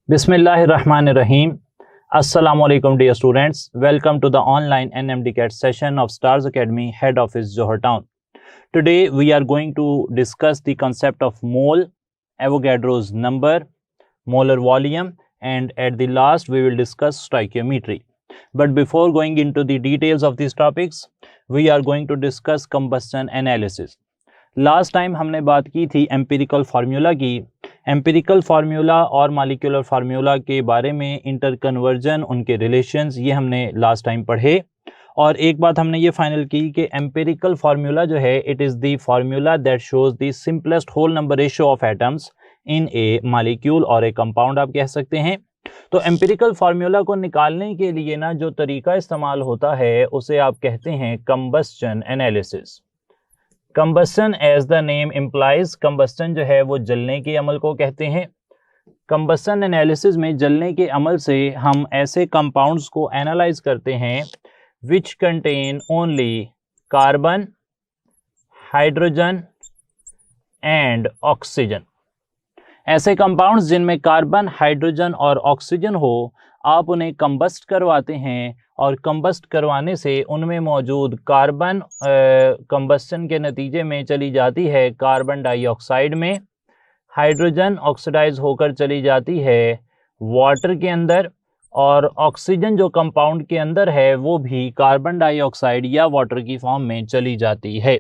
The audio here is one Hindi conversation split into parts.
Bismillahirrahmanirrahim. Assalamu alaikum dear students. Welcome to the online NMD CAT session of Stars Academy Head Office Johor Town. Today we are going to discuss the concept of mole, Avogadro's number, molar volume, and at the last we will discuss stoichiometry. But before going into the details of these topics, we are going to discuss combustion analysis. Last time हमने बात की थी एम्पिरिकल फार्मूला की। एम्पिरिकल फार्मूला और मॉलिक्यूलर फार्मूला के बारे में, इंटर कन्वर्जन, उनके रिलेशंस, ये हमने लास्ट टाइम पढ़े। और एक बात हमने ये फाइनल की कि एम्पिरिकल फार्मूला जो है, it is the formula that shows the simplest whole number ratio of atoms in a molecule और ए कंपाउंड, आप कह सकते हैं। तो एम्पिरिकल फार्मूला को निकालने के लिए ना जो तरीका इस्तेमाल होता है उसे आप कहते हैं combustion analysis. Combustion as the name implies, combustion जो है वो जलने के अमल को कहते हैं। कंबस्शन एनालिसिस में जलने के अमल से हम ऐसे कंपाउंड्स को एनालाइज करते हैं which contain only carbon, hydrogen and oxygen. ऐसे कंपाउंड्स जिनमें कार्बन, हाइड्रोजन और ऑक्सीजन हो, आप उन्हें कंबस्ट करवाते हैं और कंबस्ट करवाने से उनमें मौजूद कार्बन कंबस्शन के नतीजे में चली जाती है कार्बन डाइऑक्साइड में, हाइड्रोजन ऑक्सीडाइज होकर चली जाती है वाटर के अंदर, और ऑक्सीजन जो कंपाउंड के अंदर है वो भी कार्बन डाइऑक्साइड या वाटर की फॉर्म में चली जाती है।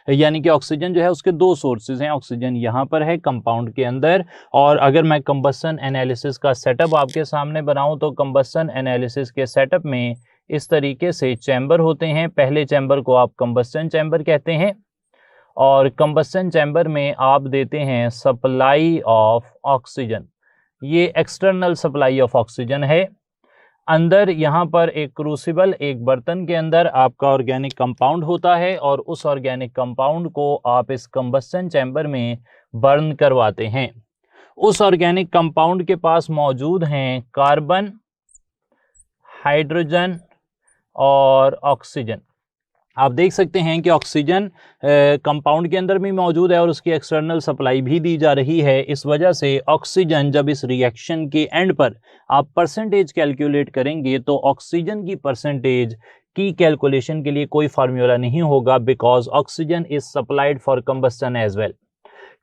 यानी कि ऑक्सीजन जो है उसके दो सोर्सेज हैं, ऑक्सीजन यहाँ पर है कंपाउंड के अंदर। और अगर मैं कंबस्शन एनालिसिस का सेटअप आपके सामने बनाऊं तो कंबस्शन एनालिसिस के सेटअप में इस तरीके से चैम्बर होते हैं। पहले चैम्बर को आप कंबस्शन चैम्बर कहते हैं और कंबस्शन चैम्बर में आप देते हैं सप्लाई ऑफ ऑक्सीजन। ये एक्सटर्नल सप्लाई ऑफ ऑक्सीजन है। अंदर यहाँ पर एक क्रूसिबल, एक बर्तन के अंदर आपका ऑर्गेनिक कंपाउंड होता है और उस ऑर्गेनिक कंपाउंड को आप इस कंबस्शन चैम्बर में बर्न करवाते हैं। उस ऑर्गेनिक कंपाउंड के पास मौजूद हैं कार्बन, हाइड्रोजन और ऑक्सीजन। आप देख सकते हैं कि ऑक्सीजन कंपाउंड के अंदर भी मौजूद है और उसकी एक्सटर्नल सप्लाई भी दी जा रही है। इस वजह से ऑक्सीजन, जब इस रिएक्शन के एंड पर आप परसेंटेज कैलकुलेट करेंगे तो ऑक्सीजन की परसेंटेज की कैलकुलेशन के लिए कोई फार्मूला नहीं होगा, because oxygen is supplied for combustion as well.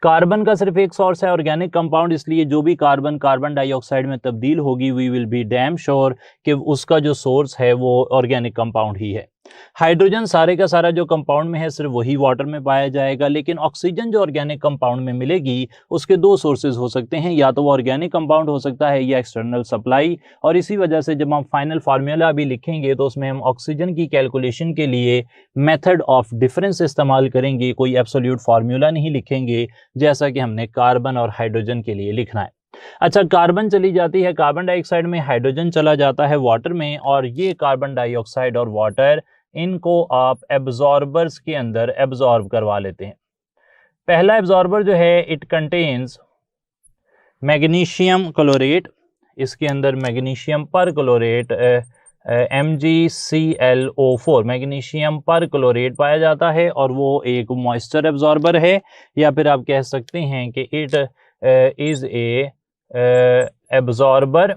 Carbon का सिर्फ एक सोर्स है ऑर्गेनिक कंपाउंड, इसलिए जो भी कार्बन कार्बन डाइऑक्साइड में तब्दील होगी we will be damn sure कि उसका जो सोर्स है वो ऑर्गेनिक कंपाउंड ही है। हाइड्रोजन सारे का सारा जो कंपाउंड में है सिर्फ वही वाटर में पाया जाएगा, लेकिन ऑक्सीजन जो ऑर्गेनिक कंपाउंड में मिलेगी उसके दो सोर्सेज हो सकते हैं, या तो वो ऑर्गेनिक कंपाउंड हो सकता है या एक्सटर्नल सप्लाई। और इसी वजह से जब हम फाइनल फार्मूला भी लिखेंगे तो उसमें हम ऑक्सीजन की कैलकुलेशन के लिए मेथड ऑफ डिफरेंस इस्तेमाल करेंगे, कोई एब्सोल्यूट फार्मूला नहीं लिखेंगे जैसा कि हमने कार्बन और हाइड्रोजन के लिए लिखना है। अच्छा, कार्बन चली जाती है कार्बन डाइऑक्साइड में, हाइड्रोजन चला जाता है वाटर में, और ये कार्बन डाइऑक्साइड और वाटर इनको आप एब्जॉर्बर्स के अंदर एब्जॉर्ब करवा लेते हैं। पहला एब्जॉर्बर जो है इट कंटेन्स मैग्नीशियम क्लोरेट, इसके अंदर मैग्नीशियम पर क्लोरेट MgClO4 मैग्नीशियम पर क्लोरेट पाया जाता है और वो एक मॉइस्चर एब्जॉर्बर है, या फिर आप कह सकते हैं कि it is a absorber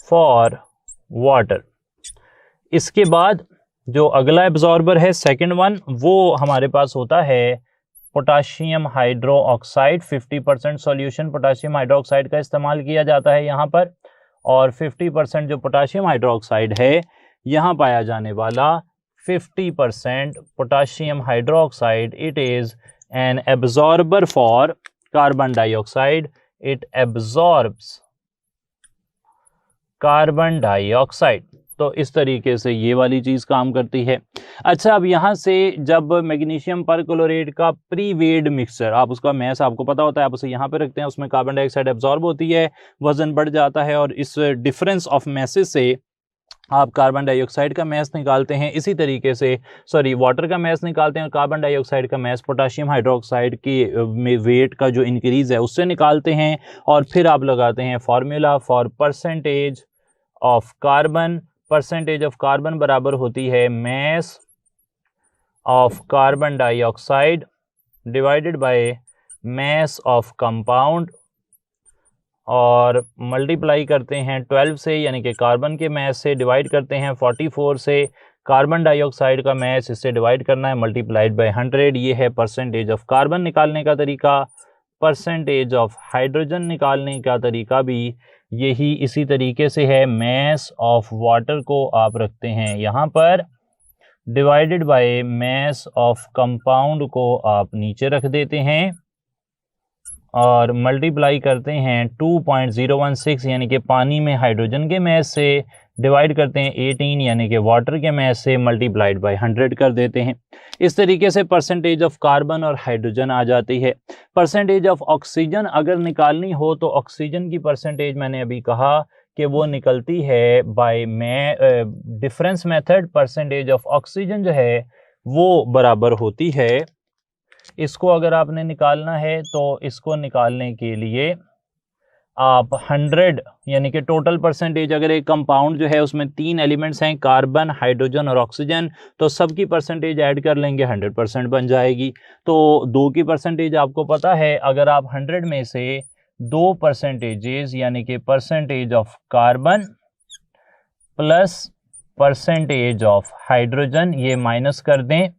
for water. इसके बाद जो अगला एब्जॉर्बर है सेकंड वन, वो हमारे पास होता है potassium hydro oxide. 50% solution potassium hydroxide का इस्तेमाल किया जाता है यहाँ पर, और 50% जो पोटाशियम हाइड्रोक्साइड है, यहाँ पाया जाने वाला 50% potassium hydroxide, it is an absorber for carbon dioxide. It absorbs carbon dioxide. तो इस तरीके से ये वाली चीज़ काम करती है। अच्छा, अब यहाँ से जब मैग्नीशियम पर क्लोरेट का प्रीवेड मिक्सचर, आप उसका मैस आपको पता होता है, आप उसे यहाँ पे रखते हैं, उसमें कार्बन डाइऑक्साइड एब्जॉर्ब होती है, वजन बढ़ जाता है, और इस डिफरेंस ऑफ मैसेज से आप कार्बन डाइऑक्साइड का मैस निकालते हैं। इसी तरीके से वाटर का मैस निकालते हैं और कार्बन डाइऑक्साइड का मैस पोटाशियम हाइड्रोक्साइड की वेट का जो इंक्रीज़ है उससे निकालते हैं, और फिर आप लगाते हैं formula for percentage of carbon. Percentage of carbon बराबर होती है mass of carbon dioxide divided by mass of compound और मल्टीप्लाई करते हैं 12 से, यानी कि कार्बन के मैथ से, डिवाइड करते हैं 44 से, कार्बन डाइऑक्साइड का मैथ इससे डिवाइड करना है, मल्टीप्लाइड बाय 100। ये है परसेंटेज ऑफ कार्बन निकालने का तरीका। परसेंटेज ऑफ हाइड्रोजन निकालने का तरीका भी यही इसी तरीके से है। मैस ऑफ वाटर को आप रखते हैं यहाँ पर, divided by mass of compound को आप नीचे रख देते हैं और मल्टीप्लाई करते हैं 2.016 यानी कि पानी में हाइड्रोजन के मैस से, डिवाइड करते हैं 18 यानी कि वाटर के मैस से, मल्टीप्लाइड बाय 100 कर देते हैं। इस तरीके से परसेंटेज ऑफ कार्बन और हाइड्रोजन आ जाती है। परसेंटेज ऑफ ऑक्सीजन अगर निकालनी हो तो ऑक्सीजन की परसेंटेज मैंने अभी कहा कि वो निकलती है bye difference method. Percentage of oxygen जो है वो बराबर होती है, इसको अगर आपने निकालना है तो इसको निकालने के लिए आप 100 यानी कि टोटल परसेंटेज, अगर एक कंपाउंड जो है उसमें 3 एलिमेंट्स हैं, कार्बन, हाइड्रोजन और ऑक्सीजन, तो सबकी परसेंटेज ऐड कर लेंगे, 100% बन जाएगी। तो 2 की परसेंटेज आपको पता है, अगर आप 100 में से 2 परसेंटेजेस यानी कि percentage of carbon plus percentage of hydrogen ये माइनस कर दें,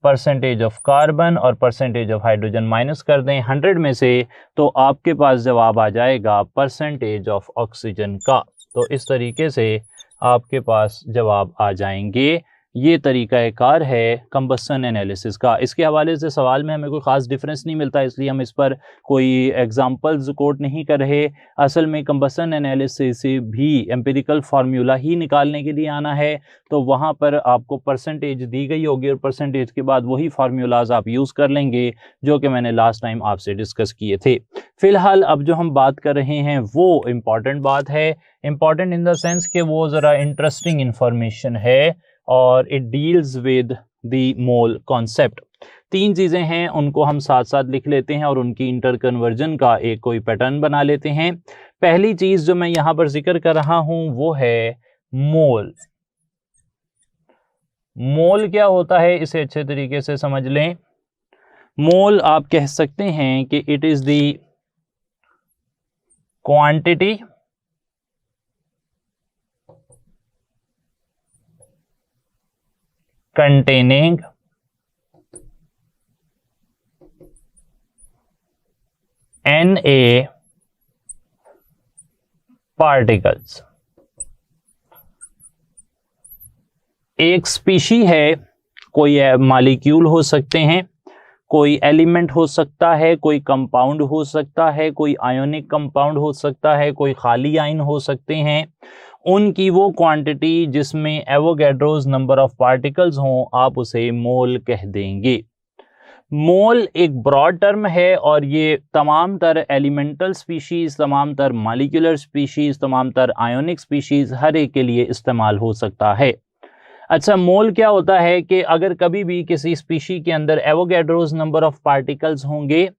परसेंटेज ऑफ कार्बन और परसेंटेज ऑफ हाइड्रोजन माइनस कर दें 100 में से, तो आपके पास जवाब आ जाएगा परसेंटेज ऑफ ऑक्सीजन का। तो इस तरीके से आपके पास जवाब आ जाएंगे। ये तरीका कार है कंबसन एनालिसिस का। इसके हवाले से सवाल में हमें कोई ख़ास डिफरेंस नहीं मिलता, इसलिए हम इस पर कोई एग्जांपल्स कोट नहीं कर रहे। असल में कंबसन एनालिसिस से भी एम्पिरिकल फार्मूला ही निकालने के लिए आना है, तो वहाँ पर आपको परसेंटेज दी गई होगी और परसेंटेज के बाद वही फार्मूलाज आप यूज़ कर लेंगे जो कि मैंने लास्ट टाइम आपसे डिस्कस किए थे। फ़िलहाल अब जो हम बात कर रहे हैं वो इम्पॉर्टेंट बात है, इम्पॉर्टेंट इन द सेंस कि वो ज़रा इंटरेस्टिंग इंफॉर्मेशन है और it deals with the mole concept. 3 चीज़ें हैं, उनको हम साथ साथ लिख लेते हैं और उनकी इंटर कन्वर्जन का एक कोई पैटर्न बना लेते हैं। पहली चीज़ जो मैं यहाँ पर जिक्र कर रहा हूँ वो है मोल। मोल क्या होता है इसे अच्छे तरीके से समझ लें। मोल आप कह सकते हैं कि it is the quantity containing Na particles। एक स्पीशी है, कोई मालिक्यूल हो सकते हैं, कोई एलिमेंट हो सकता है, कोई कंपाउंड हो सकता है, कोई आयोनिक कंपाउंड हो सकता है, कोई खाली आयन हो सकते हैं, उनकी वो क्वांटिटी जिसमें एवोगैड्रोस नंबर ऑफ पार्टिकल्स हों, आप उसे मोल कह देंगे। मोल एक ब्रॉड टर्म है और ये तमाम तर एलिमेंटल स्पीशीज़, तमाम तर मॉलिक्यूलर स्पीशीज़, तमाम तर आयोनिक स्पीशीज़ हर एक के लिए इस्तेमाल हो सकता है। अच्छा, मोल क्या होता है कि अगर कभी भी किसी स्पीशी के अंदर एवोगैड्रोस नंबर ऑफ पार्टिकल्स होंगे,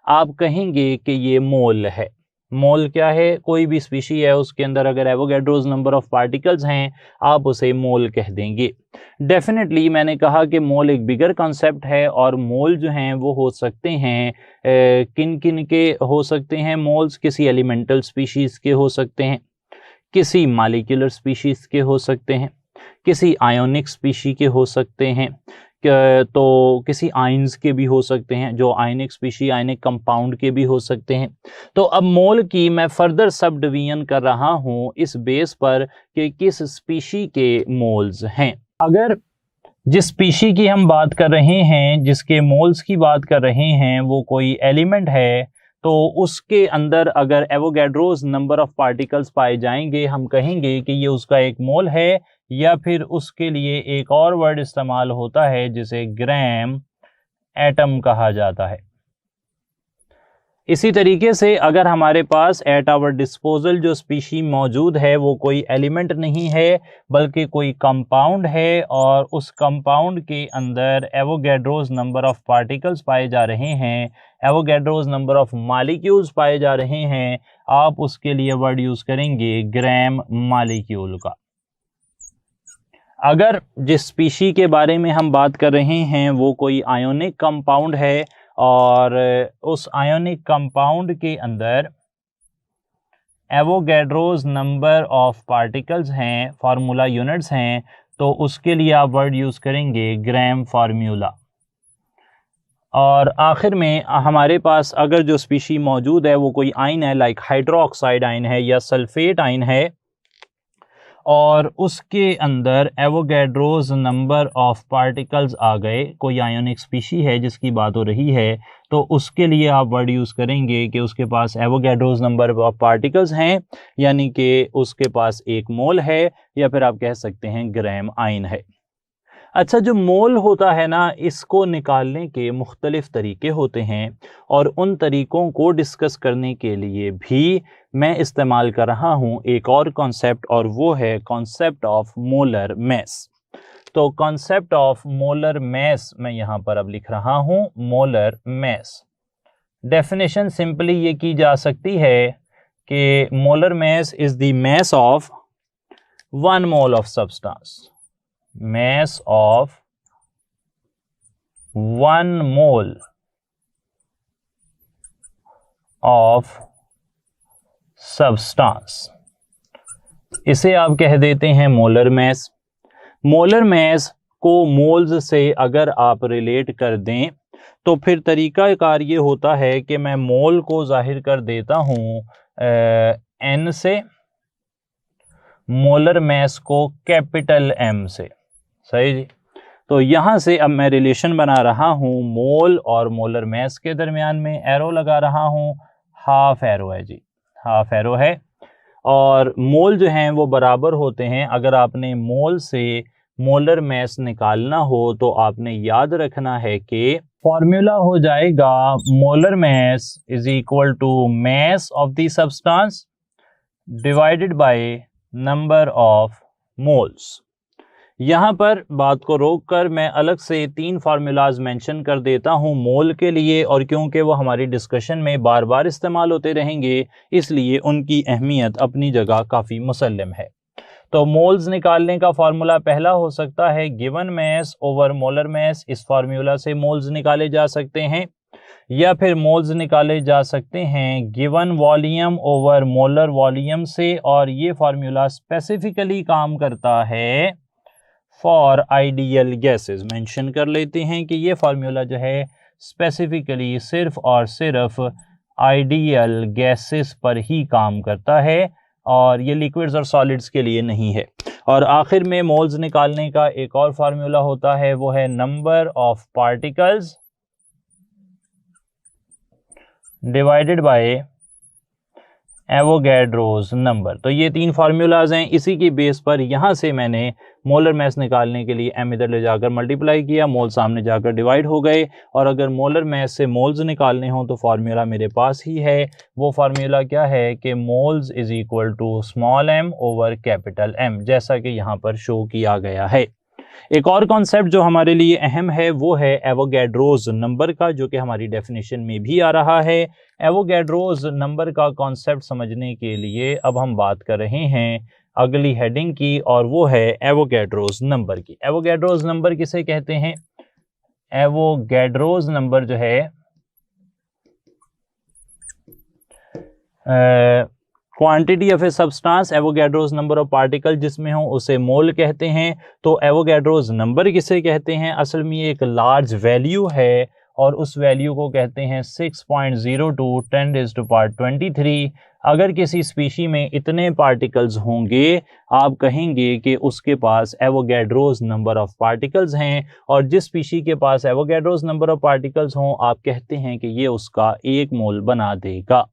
आप कहेंगे कि ये मोल है। मोल क्या है? कोई भी स्पीशी है उसके अंदर अगर एवोगैड्रोस नंबर ऑफ पार्टिकल्स हैं, आप उसे मोल कह देंगे। डेफिनेटली मैंने कहा कि मोल एक बिगर कॉन्सेप्ट है और मोल जो हैं वो हो सकते हैं किन किन के हो सकते हैं मोल्स? किसी एलिमेंटल स्पीशीज़ के हो सकते हैं, किसी मॉलिक्यूलर स्पीशीज़ के हो सकते हैं, किसी आयोनिक स्पीशी के हो सकते हैं, तो किसी आयंस के भी हो सकते हैं, जो आयनिक स्पीशी आयनिक कंपाउंड के भी हो सकते हैं। तो अब मोल की मैं फर्दर सब डिवीजन कर रहा हूँ इस बेस पर कि किस स्पीशी के मोल्स हैं। अगर जिस स्पीशी की हम बात कर रहे हैं, जिसके मोल्स की बात कर रहे हैं, वो कोई एलिमेंट है, तो उसके अंदर अगर एवोगैड्रोस नंबर ऑफ पार्टिकल्स पाए जाएंगे, हम कहेंगे कि ये उसका एक मोल है, या फिर उसके लिए एक और वर्ड इस्तेमाल होता है जिसे ग्राम एटम कहा जाता है। इसी तरीके से अगर हमारे पास एट आवर डिस्पोजल जो स्पीशी मौजूद है वो कोई एलिमेंट नहीं है बल्कि कोई कंपाउंड है और उस कंपाउंड के अंदर एवोगैड्रोस नंबर ऑफ पार्टिकल्स पाए जा रहे हैं, एवोगैड्रोस नंबर ऑफ मॉलिक्यूल्स पाए जा रहे हैं, आप उसके लिए वर्ड यूज़ करेंगे ग्राम मॉलिक्यूल का। अगर जिस स्पीशी के बारे में हम बात कर रहे हैं वो कोई आयोनिक कंपाउंड है और उस आयोनिक कंपाउंड के अंदर एवोगैड्रोज नंबर ऑफ पार्टिकल्स हैं, फार्मूला यूनिट्स हैं, तो उसके लिए आप वर्ड यूज़ करेंगे ग्राम फार्मूला। और आखिर में हमारे पास अगर जो स्पीशी मौजूद है वो कोई आयन है, लाइक हाइड्रोक्साइड आयन है या सल्फेट आयन है, और उसके अंदर एवोगैड्रोज नंबर ऑफ पार्टिकल्स आ गए, कोई आयोनिक स्पीशी है जिसकी बात हो रही है, तो उसके लिए आप वर्ड यूज़ करेंगे कि उसके पास एवोगैड्रोज नंबर ऑफ पार्टिकल्स हैं, यानी कि उसके पास 1 मोल है, या फिर आप कह सकते हैं ग्राम आयन है। अच्छा, जो मोल होता है ना, इसको निकालने के मुख्तलिफ तरीके होते हैं, और उन तरीक़ों को डिस्कस करने के लिए भी मैं इस्तेमाल कर रहा हूँ एक और कॉन्सेप्ट, और वो है कॉन्सेप्ट ऑफ मोलर मैस। तो कॉन्सेप्ट ऑफ मोलर मैस मैं यहाँ पर अब लिख रहा हूँ, मोलर मैस। डेफिनेशन सिंपली ये की जा सकती है कि molar mass is the mass of 1 mole of substance, mass of 1 mole of substance, इसे आप कह देते हैं मोलर मैस। मोलर मैस को मोल्स से अगर आप रिलेट कर दें तो फिर तरीक़ाकार ये होता है कि मैं मोल को जाहिर कर देता हूँ n से, मोलर मैस को कैपिटल M से। सही जी। तो यहाँ से अब मैं रिलेशन बना रहा हूँ मोल और मोलर मैस के दरमियान में, एरो लगा रहा हूँ, हाफ एरो है जी, हाफ एरो है। और मोल जो हैं वो बराबर होते हैं। अगर आपने मोल से मोलर मैस निकालना हो तो आपने याद रखना है कि फॉर्मूला हो जाएगा molar mass is equal to mass of the substance divided by number of moles. यहाँ पर बात को रोककर मैं अलग से 3 फार्मूलाज मेंशन कर देता हूँ मोल के लिए, और क्योंकि वो हमारी डिस्कशन में बार बार इस्तेमाल होते रहेंगे इसलिए उनकी अहमियत अपनी जगह काफ़ी मुसल्लम है। तो मोल्स निकालने का फार्मूला पहला हो सकता है given mass over molar mass, इस फार्मूला से मोल्स निकाले जा सकते हैं, या फिर मोल्स निकाले जा सकते हैं given volume over molar volume से, और ये फार्मूला स्पेसिफिकली काम करता है फॉर आइडियल गैसेस। मेंशन कर लेते हैं कि ये फार्मूला जो है स्पेसिफिकली सिर्फ और सिर्फ आइडियल गैसेस पर ही काम करता है, और ये लिक्विड्स और सॉलिड्स के लिए नहीं है। और आखिर में मोल्स निकालने का एक और फार्मूला होता है, वो है number of particles divided by Avogadro's number. तो ये 3 फार्मूलाज हैं, इसी की बेस पर यहाँ से मैंने मोलर मैस निकालने के लिए m इधर ले जाकर मल्टीप्लाई किया, मोल सामने जाकर डिवाइड हो गए, और अगर मोलर मैस से मोल्स निकालने हों तो फार्मूला मेरे पास ही है। वो फार्मूला क्या है कि moles is equal to small m over capital M, जैसा कि यहाँ पर शो किया गया है। एक और कॉन्सेप्ट जो हमारे लिए अहम है वो है एवोगैड्रोज नंबर का, जो कि हमारी डेफिनेशन में भी आ रहा है। एवोगैड्रोज नंबर का कॉन्सेप्ट समझने के लिए अब हम बात कर रहे हैं अगली हेडिंग की, और वो है एवोगैड्रोज नंबर की। एवोगैड्रोज नंबर किसे कहते हैं? एवोगैड्रोज नंबर जो है quantity of a substance, Avogadro's number of particle जिसमें हो उसे मोल कहते हैं। तो एवोगैड्रोज नंबर किसे कहते हैं? असल में ये एक लार्ज वैल्यू है, और उस वैल्यू को कहते हैं 6.02 10⁻23। अगर किसी स्पीशी में इतने पार्टिकल्स होंगे, आप कहेंगे कि उसके पास एवोगैड्रोज नंबर ऑफ पार्टिकल्स हैं, और जिस स्पीशी के पास एवोगैड्रोज नंबर ऑफ पार्टिकल्स हों आप कहते हैं कि ये उसका 1 मोल बना देगा।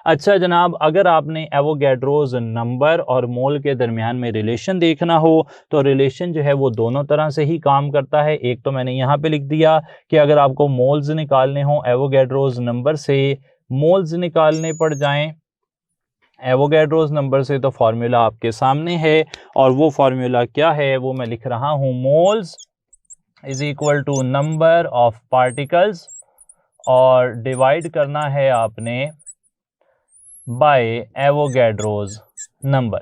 अच्छा जनाब, अगर आपने एवोगैड्रोज नंबर और मोल के दरमियान में रिलेशन देखना हो तो रिलेशन जो है वो दोनों तरह से ही काम करता है। एक तो मैंने यहाँ पे लिख दिया कि अगर आपको मोल्स निकालने हो एवोगैड्रोज नंबर से मोल्स निकालने पड़ जाएं एवोगैड्रोज नंबर से, तो फार्मूला आपके सामने है, और वो फार्मूला क्या है वो मैं लिख रहा हूँ, moles is equal to number of particles, और डिवाइड करना है आपने बाय एवोगैड्रोज नंबर।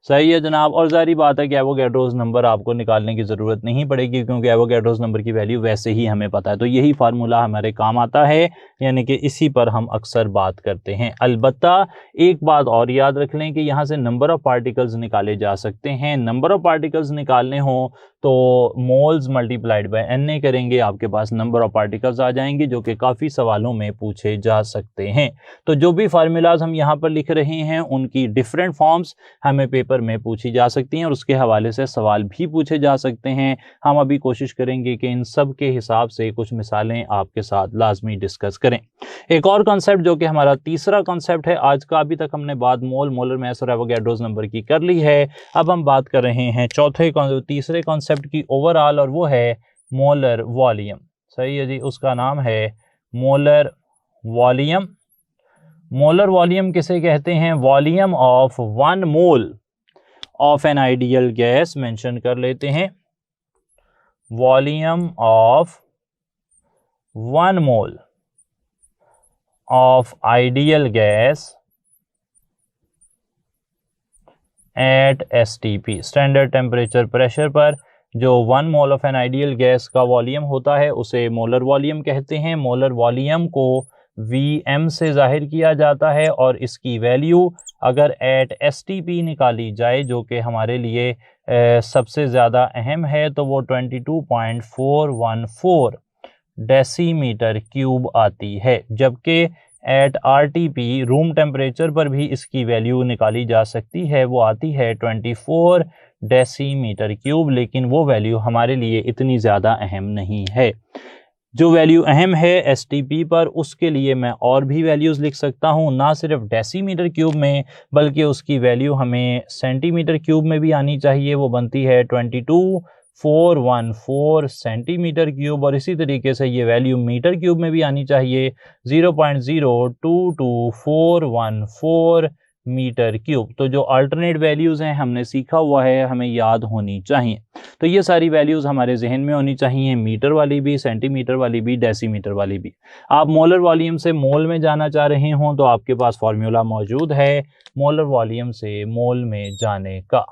सही है जनाब। और जारी बात है कि एवोगैड्रोस नंबर आपको निकालने की ज़रूरत नहीं पड़ेगी, क्योंकि एवोगैड्रोस नंबर की वैल्यू वैसे ही हमें पता है। तो यही फार्मूला हमारे काम आता है, यानी कि इसी पर हम अक्सर बात करते हैं। अलबत्ता एक बात और याद रख लें कि यहाँ से नंबर ऑफ पार्टिकल्स निकाले जा सकते हैं। नंबर ऑफ पार्टिकल्स निकालने हो तो मोल्स मल्टीप्लाइड बाय एन करेंगे, आपके पास नंबर ऑफ पार्टिकल्स आ जाएंगे, जो कि काफ़ी सवालों में पूछे जा सकते हैं। तो जो भी फार्मूलाज हम यहाँ पर लिख रहे हैं उनकी डिफरेंट फॉर्म्स हमें पेपर में पूछी जा सकती हैं और उसके हवाले से सवाल भी पूछे जा सकते हैं। हम अभी कोशिश करेंगे कि इन सब के हिसाब से कुछ मिसालें आपके साथ लाजमी डिस्कस करें। एक और कॉन्सेप्ट जो कि हमारा तीसरा कॉन्सेप्ट है आज का, अभी तक हमने बात मोल, मोलर मास और एवोगैड्रोस नंबर की कर ली है। अब हम बात कर रहे हैं तीसरे कॉन्सेप्ट की ओवरऑल, और वो है मोलर वॉल्यूम। सही है जी, उसका नाम है मोलर वॉल्यूम। मोलर वॉल्यूम किसे कहते हैं? Volume of 1 mole of an ideal gas mention कर लेते हैं। Volume of 1 mole of ideal gas at STP, standard temperature pressure पर जो 1 mole of an ideal gas का वॉल्यूम होता है उसे मोलर वॉल्यूम कहते हैं। मोलर वॉल्यूम को Vm से जाहिर किया जाता है और इसकी वैल्यू अगर एट STP निकाली जाए, जो कि हमारे लिए सबसे ज़्यादा अहम है, तो वो 22.414 डेसीमीटर क्यूब आती है। जबकि एट RTP रूम टेम्परेचर पर भी इसकी वैल्यू निकाली जा सकती है, वो आती है 24 डेसीमीटर क्यूब, लेकिन वो वैल्यू हमारे लिए इतनी ज़्यादा अहम नहीं है। जो वैल्यू अहम है STP पर, उसके लिए मैं और भी वैल्यूज़ लिख सकता हूँ, ना सिर्फ डेसीमीटर क्यूब में बल्कि उसकी वैल्यू हमें सेंटीमीटर क्यूब में भी आनी चाहिए। वो बनती है 22.414 सेंटीमीटर क्यूब, और इसी तरीके से ये वैल्यू मीटर क्यूब में भी आनी चाहिए, 0.022414 मीटर क्यूब। तो जो अल्टरनेट वैल्यूज़ हैं हमने सीखा हुआ है, हमें याद होनी चाहिए। तो ये सारी वैल्यूज़ हमारे जहन में होनी चाहिए, मीटर वाली भी, सेंटीमीटर वाली भी, डेसीमीटर वाली भी। आप मोलर वॉल्यूम से मोल में जाना चाह रहे हों तो आपके पास फार्मूला मौजूद है मोलर वॉल्यूम से मोल में जाने का।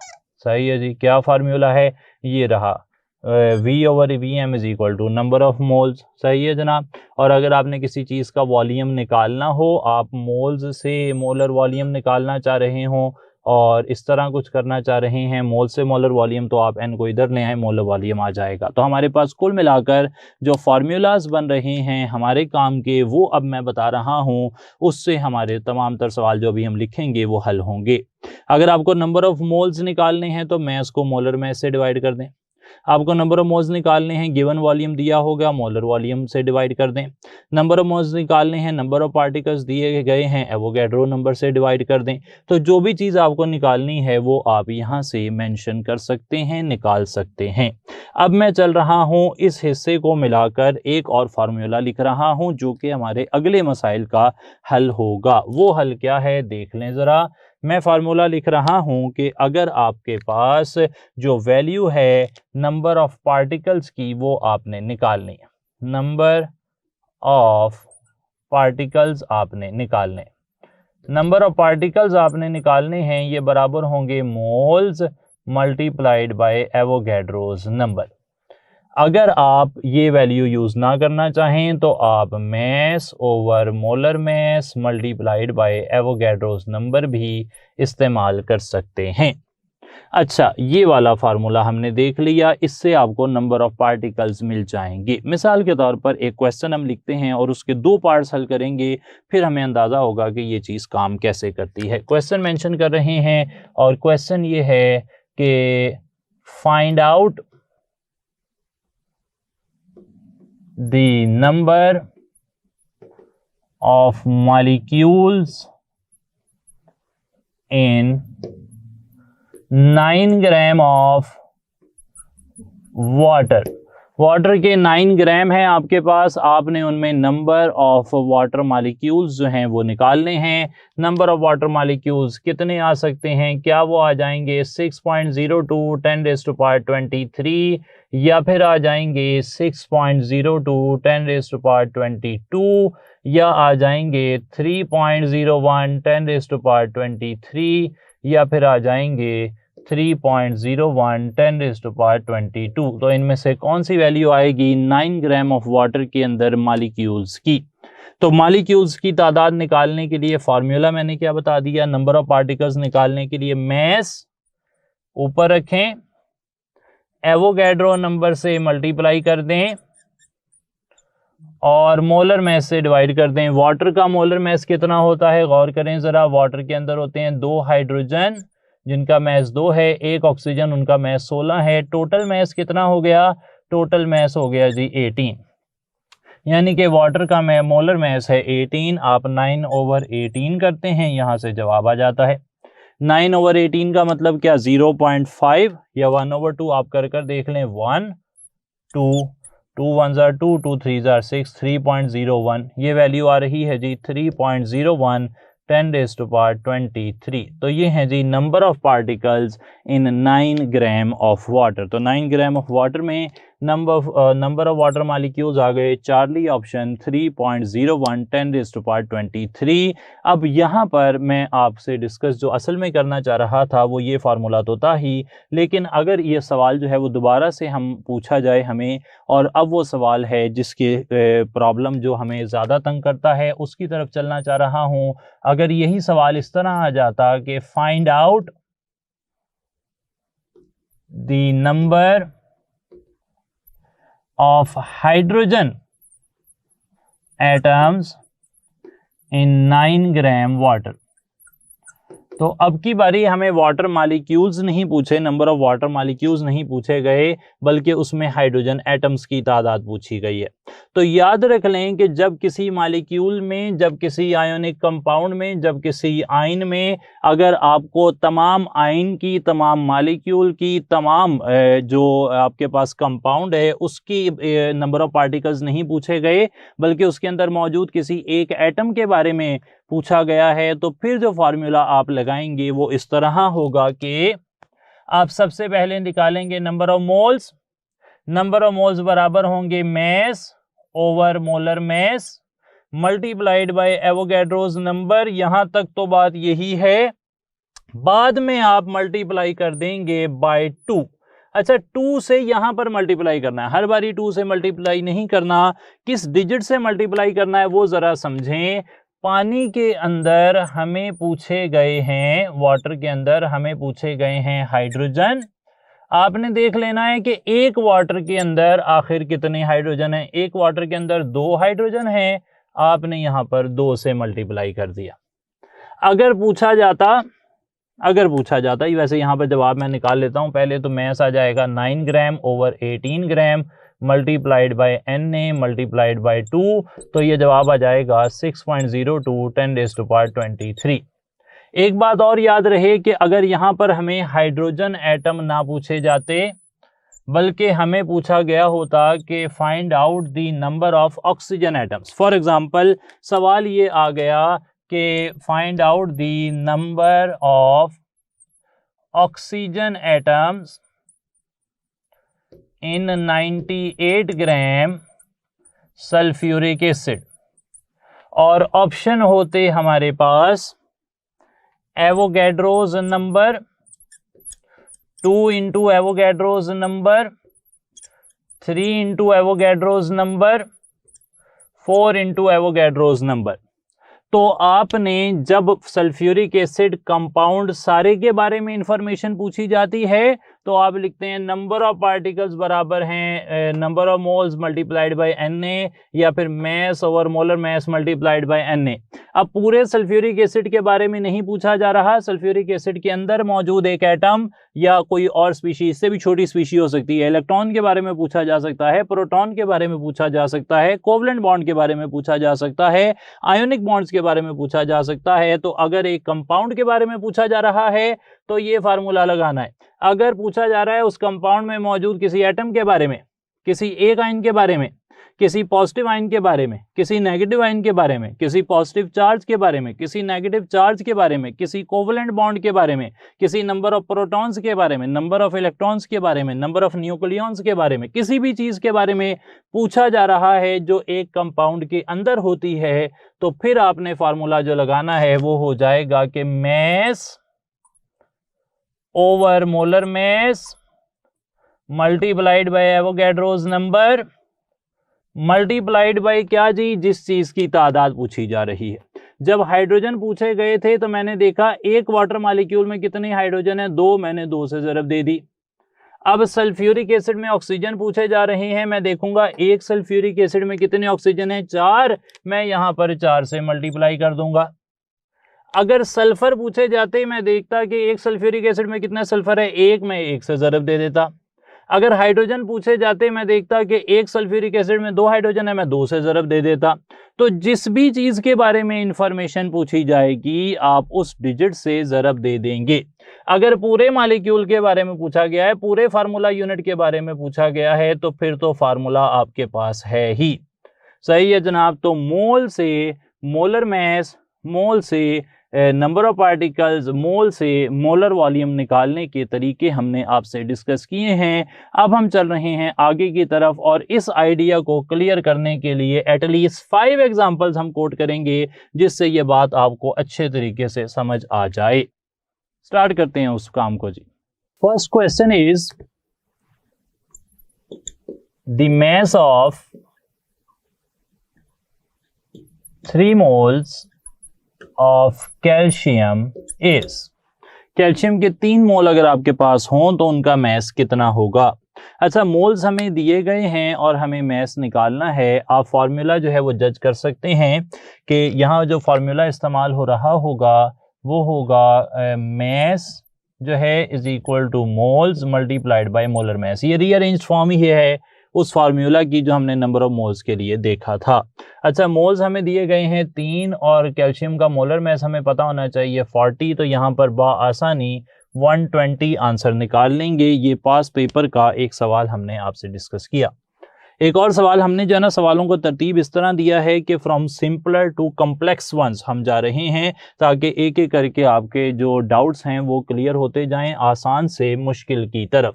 सही है जी, क्या फार्मूला है? ये रहा, V/Vm is equal to number of moles. सही है जनाब। और अगर आपने किसी चीज़ का वॉल्यूम निकालना हो, आप मोल्स से मोलर वॉल्यूम निकालना चाह रहे हों और इस तरह कुछ करना चाह रहे हैं, मोल से मोलर वॉल्यूम, तो आप n को इधर ले आए, मोलर वॉल्यूम आ जाएगा। तो हमारे पास कुल मिलाकर जो फार्मूलाज बन रहे हैं हमारे काम के, वो अब मैं बता रहा हूँ, उससे हमारे तमाम तर सवाल जो भी हम लिखेंगे वो हल होंगे। अगर आपको नंबर ऑफ मोल्स निकालने हैं तो मैस को मोलर मैस से डिवाइड कर दें। आपको नंबर ऑफ मोल्स निकालने हैं, गिवन वॉल्यूम दिया होगा, मोलर वॉल्यूम से डिवाइड कर दें। नंबर ऑफ मोल्स निकालने हैं, नंबर ऑफ पार्टिकल्स दिए गए हैं, एवोगैड्रो नंबर से डिवाइड कर दें। तो जो भी चीज़ आपको निकालनी है वो आप यहाँ से मेंशन कर सकते हैं, निकाल सकते हैं। अब मैं चल रहा हूँ इस हिस्से को मिलाकर एक और फार्मूला लिख रहा हूँ जो कि हमारे अगले मसाइल का हल होगा। वो हल क्या है देख लें ज़रा। मैं फार्मूला लिख रहा हूँ कि अगर आपके पास जो वैल्यू है नंबर ऑफ पार्टिकल्स की वो आपने निकालनी है, नंबर ऑफ पार्टिकल्स आपने निकालने, नंबर ऑफ पार्टिकल्स आपने निकालने हैं, ये बराबर होंगे moles multiplied by Avogadro's number. अगर आप ये वैल्यू यूज़ ना करना चाहें तो आप mass over molar mass multiplied by Avogadro's number भी इस्तेमाल कर सकते हैं। अच्छा, ये वाला फार्मूला हमने देख लिया, इससे आपको नंबर ऑफ पार्टिकल्स मिल जाएंगे। मिसाल के तौर पर एक क्वेश्चन हम लिखते हैं और उसके 2 पार्ट्स हल करेंगे, फिर हमें अंदाज़ा होगा कि ये चीज़ काम कैसे करती है। क्वेश्चन मेंशन कर रहे हैं और क्वेश्चन ये है कि find out the number of molecules in 9 gram of water. Water के 9 ग्राम है आपके पास, आपने उनमें नंबर ऑफ वाटर मॉलिक्यूल्स जो हैं वो निकालने हैं। नंबर ऑफ वाटर मॉलिक्यूल्स कितने आ सकते हैं? क्या वो आ जाएंगे 6.02 10⁻23 या फिर आ जाएंगे 6.02 10⁻22 या आ जाएंगे 3.01 10⁻23 या फिर आ जाएंगे 3.01 10⁻²2। तो इनमें से कौन सी वैल्यू आएगी 9 ग्राम ऑफ वाटर के अंदर मॉलिक्यूल्स की। तो मॉलिक्यूल्स की तादाद निकालने के लिए फॉर्मूला मैंने क्या बता दिया, नंबर ऑफ पार्टिकल्स निकालने के लिए मैस ऊपर रखें, एवोगैड्रो नंबर से मल्टीप्लाई कर दें और मोलर मैस से डिवाइड कर दें। वाटर का मोलर मैस कितना होता है, गौर करें ज़रा, वाटर के अंदर होते हैं 2 हाइड्रोजन जिनका मैस 2 है, 1 ऑक्सीजन उनका मैस 16 है। टोटल मैस कितना हो गया, टोटल मैस हो गया जी 18, यानी कि वाटर का मोलर मैस है 18। आप 9/18 करते हैं, यहाँ से जवाब आ जाता है। 9/18 का मतलब क्या, 0.5 या 1/2 आप कर देख लें। 1 2 2 1 2 2 3 6 3.01 ये वैल्यू आ रही है जी 3.01 10⁻23। तो ये है जी number of particles in 9 gram of water. तो 9 ग्राम ऑफ वाटर में नंबर ऑफ वाटर मॉलिक्यूल्स आ गए चार्ली ऑप्शन 3.01 10⁻23। अब यहाँ पर मैं आपसे डिस्कस जो असल में करना चाह रहा था वो ये फार्मूला तो था ही, लेकिन अगर ये सवाल जो है वो दोबारा से हम पूछा जाए हमें, और अब वो सवाल है जिसके प्रॉब्लम जो हमें ज़्यादा तंग करता है उसकी तरफ चलना चाह रहा हूँ। अगर यही सवाल इस तरह आ जाता कि find out the number of hydrogen atoms in 9 gram water। तो अब की बारी हमें वाटर मॉलिक्यूल्स नहीं पूछे, नंबर ऑफ वाटर मॉलिक्यूल्स नहीं पूछे गए, बल्कि उसमें हाइड्रोजन एटम्स की तादाद पूछी गई है। तो याद रख लें कि जब किसी मॉलिक्यूल में, जब किसी आयोनिक कंपाउंड में, जब किसी आयन में अगर आपको तमाम आयन की, तमाम मॉलिक्यूल की, तमाम जो आपके पास कंपाउंड है उसकी नंबर ऑफ पार्टिकल्स नहीं पूछे गए, बल्कि उसके अंदर मौजूद किसी एक एटम के बारे में पूछा गया है, तो फिर जो फार्मूला आप लगाएंगे वो इस तरह होगा कि आप सबसे पहले निकालेंगे number of moles. Number of moles बराबर होंगे mass over molar mass multiplied by Avogadro's number. यहां तक तो बात यही है, बाद में आप मल्टीप्लाई कर देंगे बाय 2। अच्छा, 2 से यहां पर मल्टीप्लाई करना है, हर बारी 2 से मल्टीप्लाई नहीं करना, किस डिजिट से मल्टीप्लाई करना है वो जरा समझें। पानी के अंदर हमें पूछे गए हैं, वाटर के अंदर हमें पूछे गए हैं हाइड्रोजन। आपने देख लेना है कि एक वाटर के अंदर आखिर कितने हाइड्रोजन हैं। एक वाटर के अंदर 2 हाइड्रोजन हैं, आपने यहां पर 2 से मल्टीप्लाई कर दिया। अगर पूछा जाता वैसे यहां पर जवाब मैं निकाल लेता हूं, पहले तो मैस आ जाएगा 9 gram over 18 gram multiplied by Na multiplied by 2, तो ये जवाब आ जाएगा 6.02 10⁻23। एक बात और याद रहे कि अगर यहां पर हमें हाइड्रोजन एटम ना पूछे जाते, बल्कि हमें पूछा गया होता कि find out the number of oxygen atoms. For example सवाल ये आ गया कि find out the number of oxygen atoms in 98 gram sulphuric acid, और ऑप्शन होते हमारे पास Avogadro's number, 2 into Avogadro's number, 3 into Avogadro's number, 4 into Avogadro's number. तो आपने जब सल्फ्यूरिक एसिड कंपाउंड सारे के बारे में इंफॉर्मेशन पूछी जाती है तो आप लिखते हैं नंबर ऑफ पार्टिकल्स बराबर हैं number of moles multiplied by Na, या फिर mass over molar mass multiplied by Na। अब पूरे सल्फ्यूरिक एसिड के बारे में नहीं पूछा जा रहा, सल्फ्यूरिक एसिड के अंदर मौजूद एक एटम या कोई और स्पीशीज, इससे भी छोटी स्पीशीज हो सकती है, इलेक्ट्रॉन के बारे में पूछा जा सकता है, प्रोटॉन के बारे में पूछा जा सकता है, कोवलेंट बॉन्ड के बारे में पूछा जा सकता है, आयोनिक बॉन्ड्स के बारे में पूछा जा सकता है। तो अगर एक कंपाउंड के बारे में पूछा जा रहा है तो ये फार्मूला लगाना है। अगर पूछा जा रहा है उस कंपाउंड में मौजूद किसी एटम के बारे में, किसी एक आयन के बारे में, किसी पॉजिटिव आयन के बारे में, किसी नेगेटिव आयन के बारे में, किसी पॉजिटिव चार्ज के बारे में, किसी नेगेटिव चार्ज के बारे में, किसी कोवलेंट बॉन्ड के बारे में, किसी नंबर ऑफ प्रोटॉन्स के बारे में, नंबर ऑफ इलेक्ट्रॉन्स के बारे में, नंबर ऑफ न्यूक्लियॉन्स के बारे में, किसी भी चीज के बारे में पूछा जा रहा है जो एक कंपाउंड के अंदर होती है, तो फिर आपने फार्मूला जो लगाना है वो हो जाएगा कि mass over molar mass multiplied by Avogadro's number multiplied by क्या जी, जिस चीज की तादाद पूछी जा रही है। जब हाइड्रोजन पूछे गए थे तो मैंने देखा एक वाटर मॉलिक्यूल में कितनी हाइड्रोजन है, 2, मैंने 2 से ज़रब दे दी। अब सल्फ्यूरिक एसिड में ऑक्सीजन पूछे जा रहे हैं, मैं देखूंगा एक सल्फ्यूरिक एसिड में कितने ऑक्सीजन है, 4, मैं यहां पर 4 से मल्टीप्लाई कर दूंगा। अगर सल्फर पूछे जाते मैं देखता कि एक सल्फ्यूरिक एसिड में कितना सल्फर है, 1, मैं 1 से ज़रब दे देता। अगर हाइड्रोजन पूछे जाते मैं देखता कि एक सल्फ्यूरिक एसिड में 2 हाइड्रोजन है, मैं 2 से ज़रब दे देता। तो जिस भी चीज़ के बारे में इंफॉर्मेशन पूछी जाएगी आप उस डिजिट से ज़रब दे देंगे। अगर पूरे मॉलिक्यूल के बारे में पूछा गया है, पूरे फार्मूला यूनिट के बारे में पूछा गया है, तो फिर तो फार्मूला आपके पास है ही। सही है जनाब। तो मोल से मोलर मास, मोल से नंबर ऑफ पार्टिकल्स, मोल से मोलर वॉल्यूम निकालने के तरीके हमने आपसे डिस्कस किए हैं। अब हम चल रहे हैं आगे की तरफ और इस आइडिया को क्लियर करने के लिए एटलीस्ट 5 एग्जांपल्स हम कोट करेंगे जिससे ये बात आपको अच्छे तरीके से समझ आ जाए। स्टार्ट करते हैं उस काम को जी। First question is the mass of 3 moles of calcium is. Calcium के 3 मोल अगर आपके पास हों तो उनका मैस कितना होगा। अच्छा, मोल्स हमें दिए गए हैं और हमें मैस निकालना है। आप फार्मूला जो है वो जज कर सकते हैं कि यहाँ जो फार्मूला इस्तेमाल हो रहा होगा वो होगा मैस जो है is equal two moles multiplied by molar mass. ये रीअरेंज फॉर्म ही है उस फार्मूला की जो हमने नंबर ऑफ मोल्स के लिए देखा था। अच्छा, मोल्स हमें दिए गए हैं 3 और कैल्शियम का मोलर मैस हमें पता होना चाहिए 40, तो यहाँ पर आसानी 120 आंसर निकाल लेंगे। ये पास पेपर का एक सवाल हमने आपसे डिस्कस किया। एक और सवाल हमने जो है ना, सवालों को तरतीब इस तरह दिया है कि from simpler to complex ones हम जा रहे हैं ताकि एक एक करके आपके जो डाउट्स हैं वो क्लियर होते जाएं आसान से मुश्किल की तरफ।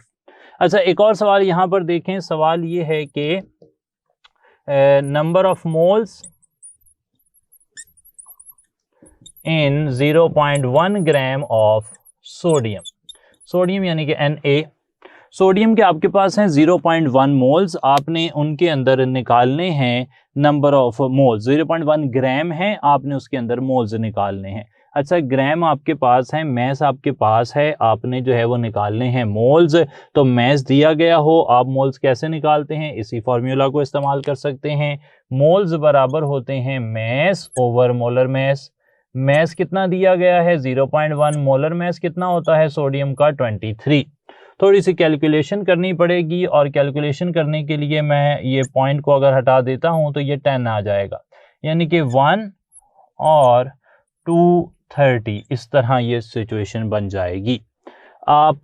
अच्छा, एक और सवाल यहाँ पर देखें। सवाल ये है कि number of moles in 0.1 gram of sodium, sodium यानी कि Na, सोडियम के आपके पास हैं 0.1 मोल्स, आपने उनके अंदर निकालने हैं नंबर ऑफ मोल्स। 0.1 ग्राम है, आपने उसके अंदर मोल्स निकालने हैं। अच्छा, ग्राम आपके पास है, मैस आपके पास है, आपने जो है वो निकालने हैं मोल्स। तो मैस दिया गया हो, आप मोल्स कैसे निकालते हैं, इसी फॉर्मूला को इस्तेमाल कर सकते हैं। मोल्स बराबर होते हैं mass over molar mass. Mass कितना दिया गया है 0.1, मोलर मैस कितना होता है सोडियम का 23। थोड़ी सी कैलकुलेशन करनी पड़ेगी और कैलकुलेशन करने के लिए मैं ये पॉइंट को अगर हटा देता हूं तो ये 10 आ जाएगा, यानी कि 1 और 230 इस तरह ये सिचुएशन बन जाएगी। आप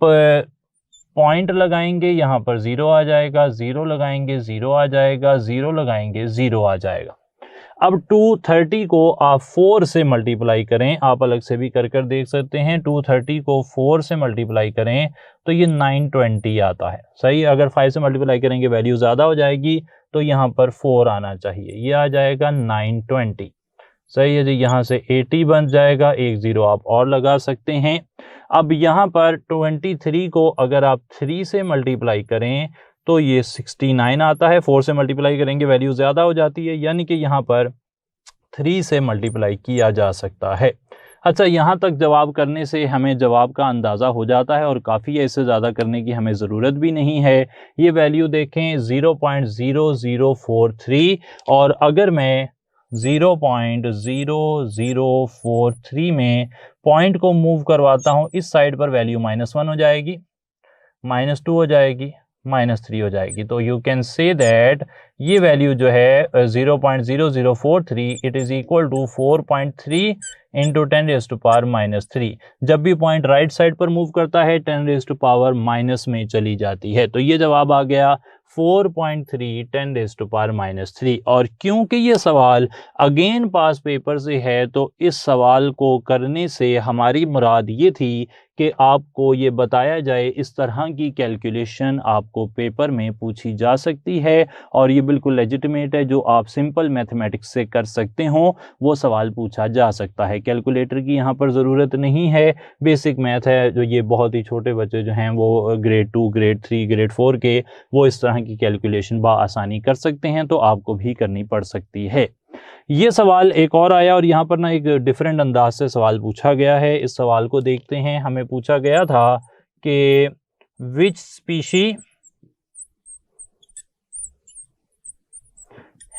पॉइंट लगाएंगे, यहाँ पर 0 आ जाएगा, 0 लगाएंगे 0 आ जाएगा, 0 लगाएंगे 0 आ जाएगा। अब 230 को आप 4 से मल्टीप्लाई करें, आप अलग से भी कर देख सकते हैं। 230 को 4 से मल्टीप्लाई करें तो ये 920 आता है। सही, अगर 5 से मल्टीप्लाई करेंगे वैल्यू ज़्यादा हो जाएगी तो यहाँ पर 4 आना चाहिए, ये आ जाएगा 920। सही है जी, यहाँ से 80 बन जाएगा, 1 0 आप और लगा सकते हैं। अब यहाँ पर 23 को अगर आप 3 से मल्टीप्लाई करें तो ये 69 आता है। 4 से मल्टीप्लाई करेंगे वैल्यू ज़्यादा हो जाती है, यानी कि यहाँ पर 3 से मल्टीप्लाई किया जा सकता है। अच्छा, यहाँ तक जवाब करने से हमें जवाब का अंदाज़ा हो जाता है और काफ़ी है, इससे ज़्यादा करने की हमें ज़रूरत भी नहीं है। ये वैल्यू देखें 0.0043 और अगर मैं 0.0043 में पॉइंट को मूव करवाता हूँ इस साइड पर, वैल्यू -1 हो जाएगी, -2 हो जाएगी, -3 हो जाएगी। तो यू कैन से दैट ये वैल्यू जो है 0.0043 it is equal to 4.3 into 10⁻⁻3। जब भी पॉइंट राइट साइड पर मूव करता है 10⁻⁻ में चली जाती है। तो ये जवाब आ गया 4.3 10⁻⁻3। और क्योंकि ये सवाल अगेन पास पेपर से है तो इस सवाल को करने से हमारी मुराद ये थी कि आपको ये बताया जाए इस तरह की कैलकुलेशन आपको पेपर में पूछी जा सकती है और ये बिल्कुल लेजिटिमेट है, जो आप सिंपल मैथमेटिक्स से कर सकते हो, वो सवाल पूछा जा सकता है। कैलकुलेटर की यहाँ पर ज़रूरत नहीं है, बेसिक मैथ है जो ये बहुत ही छोटे बच्चे जो हैं वो ग्रेड 2, ग्रेड 3, ग्रेड 4 के वो इस तरह की कैलकुलेशन आसानी कर सकते हैं, तो आपको भी करनी पड़ सकती है। ये सवाल एक और आया और यहाँ पर ना एक डिफरेंट अंदाज से सवाल पूछा गया है। इस सवाल को देखते हैं। हमें पूछा गया था कि which species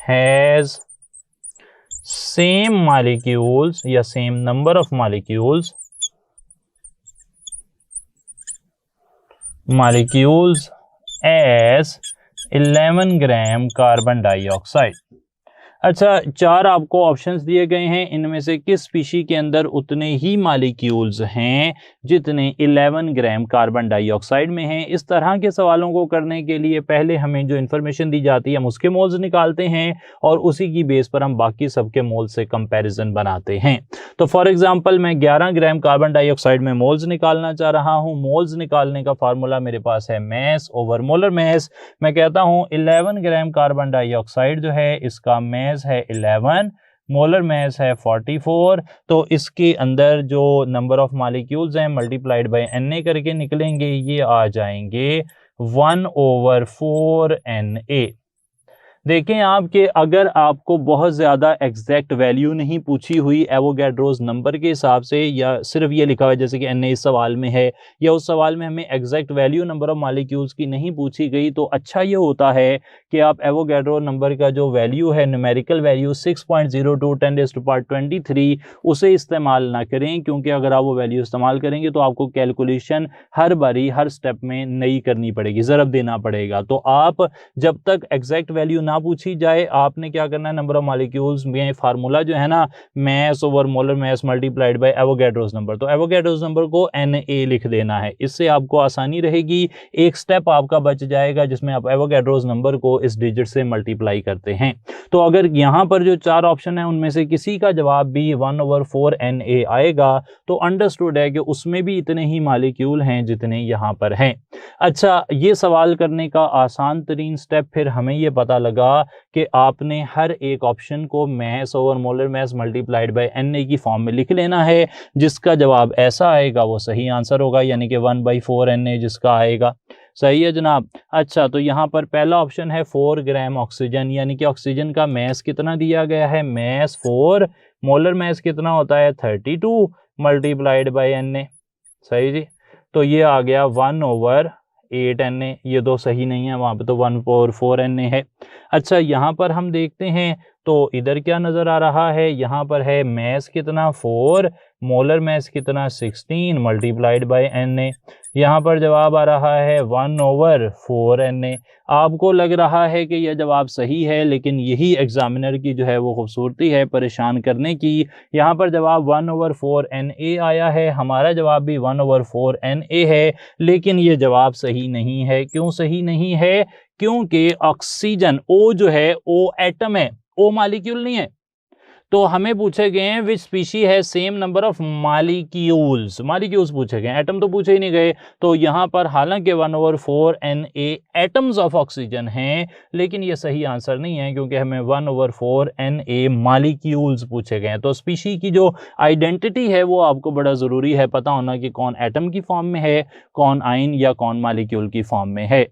has same molecules या same number of molecules as 11 gram carbon dioxide. अच्छा, 4 आपको ऑप्शंस दिए गए हैं, इनमें से किस स्पीशी के अंदर उतने ही मॉलिक्यूल्स हैं जितने 11 ग्राम कार्बन डाइऑक्साइड में हैं। इस तरह के सवालों को करने के लिए पहले हमें जो इन्फॉर्मेशन दी जाती है हम उसके मोल्स निकालते हैं और उसी की बेस पर हम बाकी सबके मोल से कंपैरिजन बनाते हैं। तो फॉर एग्जांपल मैं 11 ग्राम कार्बन डाइऑक्साइड में मोल्स निकालना चाह रहा हूँ। मोल्स निकालने का फार्मूला मेरे पास है मैस ओवर मोलर मैस। मैं कहता हूँ 11 ग्राम कार्बन डाइऑक्साइड जो है इसका मैस है 11, मोलर मैस है 44, तो इसके अंदर जो नंबर ऑफ मॉलिक्यूल्स हैं मल्टीप्लाइड बाय Na करके निकलेंगे, ये आ जाएंगे 1/4 Na। देखें आप कि अगर आपको बहुत ज़्यादा एग्जैक्ट वैल्यू नहीं पूछी हुई एवोगैड्रोस नंबर के हिसाब से, या सिर्फ ये लिखा हुआ है जैसे कि Na इस सवाल में है, या उस सवाल में हमें exact value number of molecules की नहीं पूछी गई, तो अच्छा ये होता है कि आप एवोगैड्रो नंबर का जो वैल्यू है न्यूमेरिकल वैल्यू 6.02 10⁻23 उसे इस्तेमाल ना करें, क्योंकि अगर आप वो वैल्यू इस्तेमाल करेंगे तो आपको कैलकुलेशन हर बारी हर स्टेप में नई करनी पड़ेगी, ज़रब देना पड़ेगा। तो आप जब तक एग्जैक्ट वैल्यू ना पूछी जाए आपने क्या करना है, नंबर ऑफ मॉलिक्यूल्स में फार्मूला जो है ना mass over molar mass multiplied by Avogadro's number, तो एवोगैड्रोस नंबर को Na लिख देना है। इससे आपको आसानी रहेगी, एक स्टेप आपका बच जाएगा जिसमें आप एवोगैड्रोस नंबर को इस डिजिट से मल्टीप्लाई करते हैं। तो अगर यहाँ पर जो 4 ऑप्शन है उनमें से किसी का जवाब भी 1/4 Na आएगा तो अंडरस्टूड है कि उसमें भी इतने ही मॉलिक्यूल हैं जितने यहाँ पर हैं। अच्छा, ये सवाल करने का आसान तरीन स्टेप फिर हमें ये पता लगा कि आपने हर एक ऑप्शन को mass over molar mass multiplied by Na की फॉर्म में लिख लेना है। जिसका जवाब ऐसा आएगा वो सही आंसर होगा, यानी कि 1/4 Na जिसका आएगा। सही है जनाब। अच्छा, तो यहाँ पर पहला ऑप्शन है 4 ग्राम ऑक्सीजन, यानी कि ऑक्सीजन का मैस कितना दिया गया है, मैस 4, मोलर मैस कितना होता है 32 मल्टीप्लाइड बाय Na। सही जी, तो ये आ गया 1/8 Na। ये दो सही नहीं है, वहाँ पे तो 1/4 Na है। अच्छा, यहाँ पर हम देखते हैं तो इधर क्या नज़र आ रहा है, यहाँ पर है मैस कितना 4, मोलर मैस कितना 16 मल्टीप्लाइड बाय Na। यहाँ पर जवाब आ रहा है 1/4 Na। आपको लग रहा है कि यह जवाब सही है, लेकिन यही एग्जामिनर की जो है वो खूबसूरती है परेशान करने की। यहाँ पर जवाब 1/4 Na आया है, हमारा जवाब भी 1/4 Na है, लेकिन ये जवाब सही नहीं है। क्यों सही नहीं है? क्योंकि ऑक्सीजन O जो है O एटम है, O मॉलिक्यूल नहीं है। तो हमें पूछे गए हैं विच स्पीशी है same number of molecules, molecules पूछे गए, एटम तो पूछे ही नहीं गए। तो यहाँ पर हालांकि 1/4 Na एटम्स ऑफ ऑक्सीजन हैं, लेकिन ये सही आंसर नहीं है, क्योंकि हमें 1/4 Na मॉलिक्यूल्स पूछे गए हैं। तो स्पीशी की जो आइडेंटिटी है वो आपको बड़ा ज़रूरी है पता होना कि कौन एटम की फॉर्म में है, कौन आयन या कौन मॉलिक्यूल की फॉर्म में है।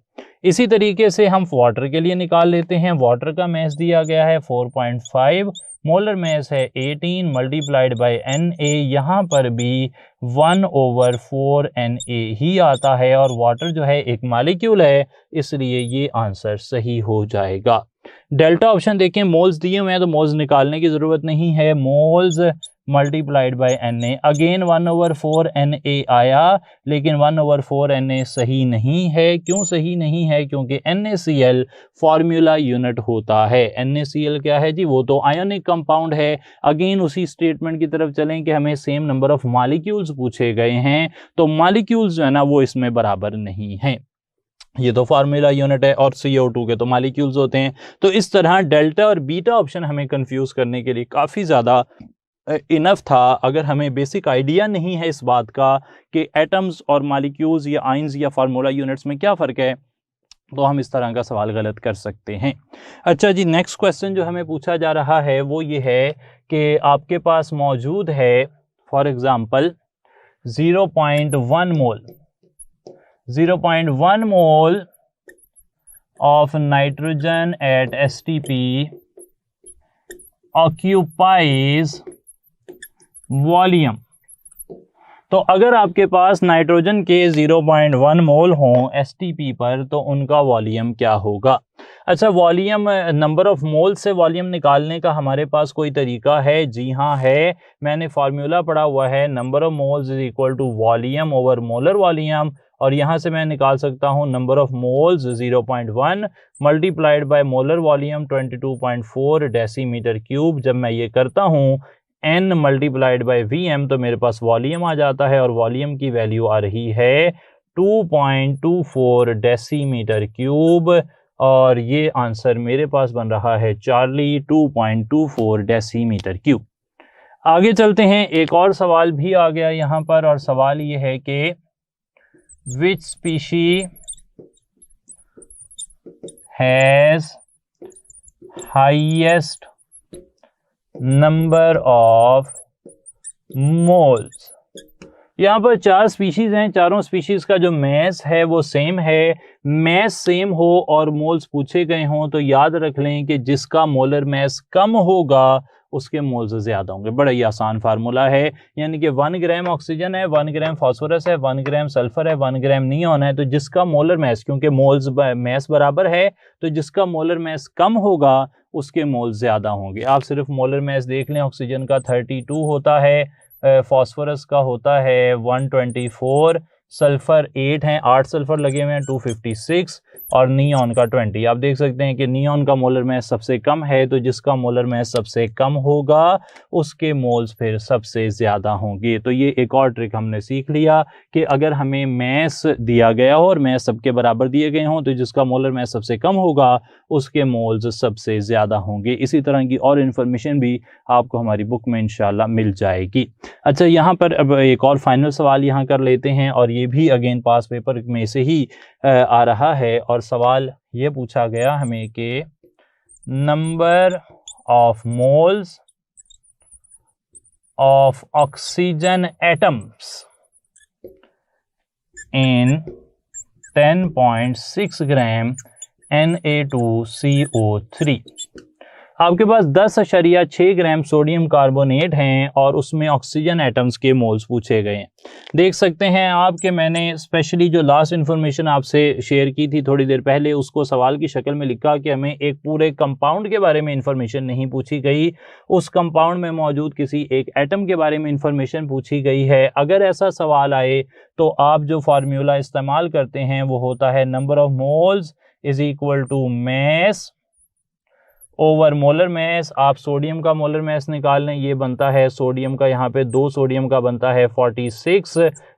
इसी तरीके से हम वाटर के लिए निकाल लेते हैं। वाटर का मैस दिया गया है 4.5, मोलर मैस है 18 मल्टीप्लाइड बाय Na। यहाँ पर भी 1/4 Na ही आता है, और वाटर जो है एक मॉलिक्यूल है, इसलिए ये आंसर सही हो जाएगा। डेल्टा ऑप्शन देखें, मोल्स दिए हुए हैं तो मोल्स निकालने की ज़रूरत नहीं है। Moles multiplied by Na, again 1/4 Na आया, लेकिन 1/4 Na सही नहीं है। क्यों सही नहीं है? क्योंकि NaCl फार्मूला यूनिट होता है। NaCl क्या है जी? वो तो आयोनिक कंपाउंड है। अगेन उसी स्टेटमेंट की तरफ चलें कि हमें सेम नंबर ऑफ मॉलिक्यूल्स पूछे गए हैं, तो मॉलिक्यूल्स जो है ना वो इसमें बराबर नहीं है। ये तो फार्मूला यूनिट है और CO2 के तो मॉलिक्यूल्स होते हैं। तो इस तरह डेल्टा और बीटा ऑप्शन हमें कंफ्यूज करने के लिए काफ़ी ज़्यादा इनफ था। अगर हमें बेसिक आइडिया नहीं है इस बात का कि एटम्स और मॉलिक्यूल्स या आयंस या फार्मूला यूनिट्स में क्या फ़र्क है, तो हम इस तरह का सवाल गलत कर सकते हैं। अच्छा जी, नेक्स्ट क्वेश्चन जो हमें पूछा जा रहा है वो ये है कि आपके पास मौजूद है for example 0.1 mole of nitrogen eight STP occupies volume. तो अगर आपके पास नाइट्रोजन के 0.1 मोल हों STP पर तो उनका वॉल्यूम क्या होगा। अच्छा, वॉल्यूम नंबर ऑफ मोल से वॉल्यूम निकालने का हमारे पास कोई तरीका है? जी हाँ है, मैंने फार्मूला पढ़ा हुआ है, number of moles is equal to volume over molar volume, और यहाँ से मैं निकाल सकता हूँ number of moles 0.1 multiplied by molar volume 22.4 decimetre cube. जब मैं ये करता हूँ n मल्टीप्लाइड बाय Vm तो मेरे पास वॉल्यूम आ जाता है, और वॉल्यूम की वैल्यू आ रही है 2.24 डेसीमीटर क्यूब, और ये आंसर मेरे पास बन रहा है चार्ली 2.24 डेसीमीटर क्यूब। आगे चलते हैं, एक और सवाल भी आ गया यहाँ पर, और सवाल ये है कि which species has highest number of moles. यहाँ पर 4 स्पीशीज हैं, चारों स्पीशीज का जो मैस है वो सेम है। मैस सेम हो और मोल्स पूछे गए हों तो याद रख लें कि जिसका मोलर मैस कम होगा उसके मोल्स ज़्यादा होंगे। बड़ा ही आसान फार्मूला है, यानी कि 1 ग्राम ऑक्सीजन है, 1 ग्राम फास्फोरस है, 1 ग्राम सल्फर है, 1 ग्राम नियॉन है, तो जिसका मोलर मैस, क्योंकि मोल्स मैस बराबर है, तो जिसका मोलर मैस कम होगा उसके मोल्स ज़्यादा होंगे। आप सिर्फ मोलर मैस देख लें, ऑक्सीजन का 32 होता है, फास्फोरस का होता है 124, सल्फर 8 हैं, 8 सल्फर लगे हुए हैं 256, और नियॉन का 20। आप देख सकते हैं कि नियॉन का मोलर मैस सबसे कम है, तो जिसका मोलर मैस सबसे कम होगा उसके मोल्स फिर सबसे ज़्यादा होंगे। तो ये एक और ट्रिक हमने सीख लिया कि अगर हमें मैस दिया गया हो और मैस सबके बराबर दिए गए हों तो जिसका मोलर मैस सबसे कम होगा उसके मोल्स सबसे ज़्यादा होंगे। इसी तरह की और इन्फॉर्मेशन भी आपको हमारी बुक में इंशाल्लाह मिल जाएगी। अच्छा, यहाँ पर अब एक और फाइनल सवाल यहाँ कर लेते हैं, और ये भी अगेन पास पेपर में से ही आ रहा है, और सवाल ये पूछा गया हमें कि number of moles of oxygen atoms in 10.6 gram Na2CO3। आपके पास 10.6 ग्राम सोडियम कार्बोनेट हैं और उसमें ऑक्सीजन एटम्स के मोल्स पूछे गए हैं। देख सकते हैं आप कि मैंने स्पेशली जो लास्ट इन्फॉर्मेशन आपसे शेयर की थी थोड़ी देर पहले, उसको सवाल की शक्ल में लिखा कि हमें एक पूरे कंपाउंड के बारे में इंफॉर्मेशन नहीं पूछी गई, उस कंपाउंड में मौजूद किसी एक एटम के बारे में इंफॉर्मेशन पूछी गई है। अगर ऐसा सवाल आए तो आप जो फार्मूला इस्तेमाल करते हैं वो होता है number of moles is equal to mass over molar mass. आप सोडियम का मोलर मैस निकाल लें, ये बनता है सोडियम का, यहाँ पे 2 सोडियम का बनता है 46,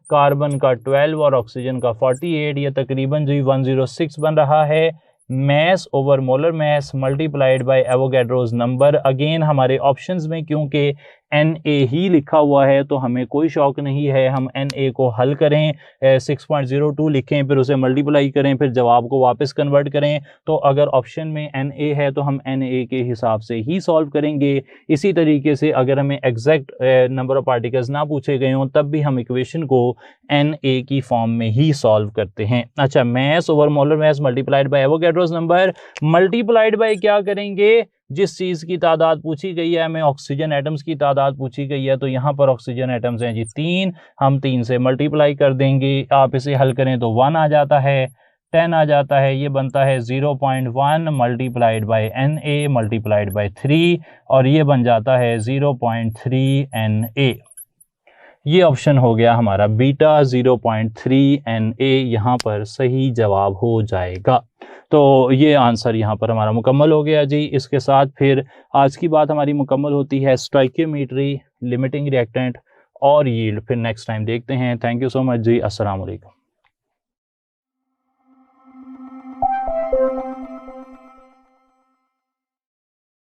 कार्बन का 12 और ऑक्सीजन का 48, ये तकरीबन जो 106 बन रहा है। Mass over molar mass multiplied by Avogadro's number. Again हमारे ऑप्शंस में क्योंकि Na ही लिखा हुआ है तो हमें कोई शौक नहीं है, हम Na को हल करें, 6.02 लिखें, फिर उसे मल्टीप्लाई करें, फिर जवाब को वापस कन्वर्ट करें। तो अगर ऑप्शन में Na है तो हम Na के हिसाब से ही सॉल्व करेंगे। इसी तरीके से अगर हमें एग्जैक्ट नंबर ऑफ पार्टिकल्स ना पूछे गए हों तब भी हम इक्वेशन को Na की फॉर्म में ही सॉल्व करते हैं। अच्छा, mass over molar mass multiplied by Avogadro's number, multiplied by क्या करेंगे, जिस चीज़ की तादाद पूछी गई है, हमें ऑक्सीजन एटम्स की तादाद पूछी गई है, तो यहाँ पर ऑक्सीजन एटम्स हैं जी 3, हम 3 से मल्टीप्लाई कर देंगे। आप इसे हल करें तो 1 आ जाता है, 10 आ जाता है, ये बनता है 0.1 multiplied by Na multiplied bye 3, और ये बन जाता है 0.3 Na। ये ऑप्शन हो गया हमारा बीटा 0.3 Na, यहाँ पर सही जवाब हो जाएगा। तो ये आंसर यहाँ पर हमारा मुकम्मल हो गया जी। इसके साथ फिर आज की बात हमारी मुकम्मल होती है स्टोइकियोमेट्री, लिमिटिंग रिएक्टेंट और यील्ड। फिर नेक्स्ट टाइम देखते हैं। थैंक यू सो मच जी। अस्सलाम वालेकुम।